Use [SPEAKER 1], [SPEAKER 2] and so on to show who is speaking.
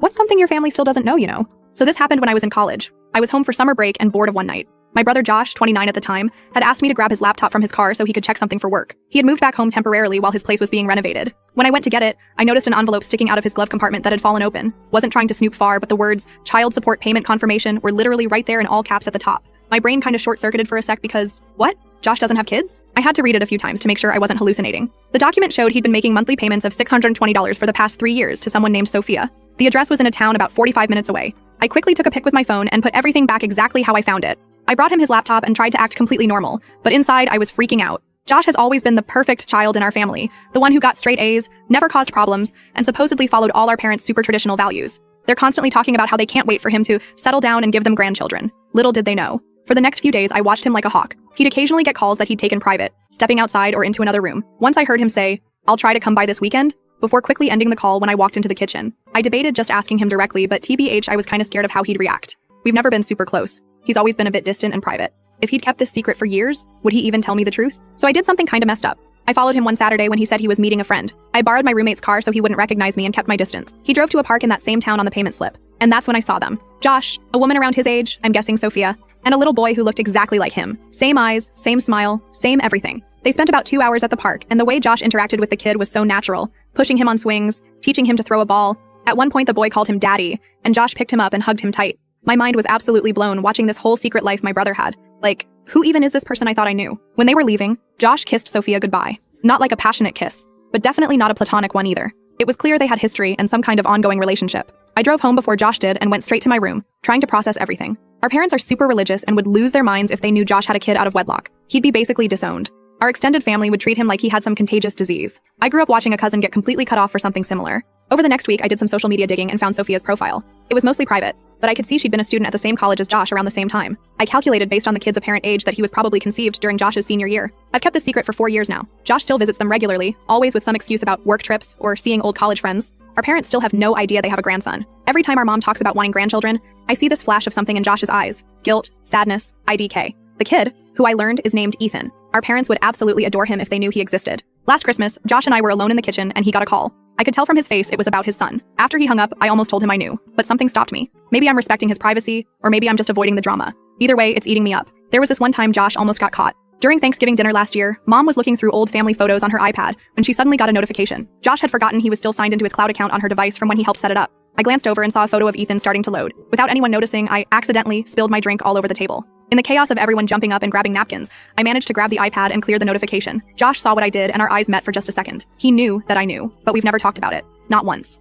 [SPEAKER 1] What's something your family still doesn't know? So this happened when I was in college. I was home for summer break and bored of one night. My brother Josh, 29 at the time, had asked me to grab his laptop from his car so he could check something for work. He had moved back home temporarily while his place was being renovated. When I went to get it, I noticed an envelope sticking out of his glove compartment that had fallen open. Wasn't trying to snoop far, but the words, "Child Support Payment Confirmation," were literally right there in all caps at the top. My brain kind of short-circuited for a sec because, what? Josh doesn't have kids? I had to read it a few times to make sure I wasn't hallucinating. The document showed he'd been making monthly payments of $620 for the past 3 years to someone named Sophia. The address was in a town about 45 minutes away. I quickly took a pic with my phone and put everything back exactly how I found it. I brought him his laptop and tried to act completely normal, but inside I was freaking out. Josh has always been the perfect child in our family, the one who got straight A's, never caused problems, and supposedly followed all our parents' super traditional values. They're constantly talking about how they can't wait for him to settle down and give them grandchildren. Little did they know. For the next few days, I watched him like a hawk. He'd occasionally get calls that he'd taken private, stepping outside or into another room. Once I heard him say, "I'll try to come by this weekend," before quickly ending the call when I walked into the kitchen. I debated just asking him directly, but TBH, I was kind of scared of how he'd react. We've never been super close. He's always been a bit distant and private. If he'd kept this secret for years, would he even tell me the truth? So I did something kind of messed up. I followed him one Saturday when he said he was meeting a friend. I borrowed my roommate's car so he wouldn't recognize me and kept my distance. He drove to a park in that same town on the payment slip. And that's when I saw them. Josh, a woman around his age, I'm guessing Sophia, and a little boy who looked exactly like him. Same eyes, same smile, same everything. They spent about 2 hours at the park, and the way Josh interacted with the kid was so natural, pushing him on swings, teaching him to throw a ball. At one point, the boy called him daddy, and Josh picked him up and hugged him tight. My mind was absolutely blown watching this whole secret life my brother had. Like, who even is this person I thought I knew? When they were leaving, Josh kissed Sophia goodbye. Not like a passionate kiss, but definitely not a platonic one either. It was clear they had history and some kind of ongoing relationship. I drove home before Josh did and went straight to my room, trying to process everything. Our parents are super religious and would lose their minds if they knew Josh had a kid out of wedlock. He'd be basically disowned. Our extended family would treat him like he had some contagious disease. I grew up watching a cousin get completely cut off for something similar. Over the next week, I did some social media digging and found Sophia's profile. It was mostly private, but I could see she'd been a student at the same college as Josh around the same time. I calculated based on the kid's apparent age that he was probably conceived during Josh's senior year. I've kept this secret for 4 years now. Josh still visits them regularly, always with some excuse about work trips or seeing old college friends. Our parents still have no idea they have a grandson. Every time our mom talks about wanting grandchildren, I see this flash of something in Josh's eyes. Guilt, sadness, IDK. The kid, who I learned is named Ethan. Our parents would absolutely adore him if they knew he existed. Last Christmas, Josh and I were alone in the kitchen and he got a call. I could tell from his face it was about his son. After he hung up, I almost told him I knew, but something stopped me. Maybe I'm respecting his privacy, or maybe I'm just avoiding the drama. Either way, it's eating me up. There was this one time Josh almost got caught. During Thanksgiving dinner last year, Mom was looking through old family photos on her iPad when she suddenly got a notification. Josh had forgotten he was still signed into his cloud account on her device from when he helped set it up. I glanced over and saw a photo of Ethan starting to load. Without anyone noticing, I accidentally spilled my drink all over the table. In the chaos of everyone jumping up and grabbing napkins, I managed to grab the iPad and clear the notification. Josh saw what I did and our eyes met for just a second. He knew that I knew, but we've never talked about it. Not once.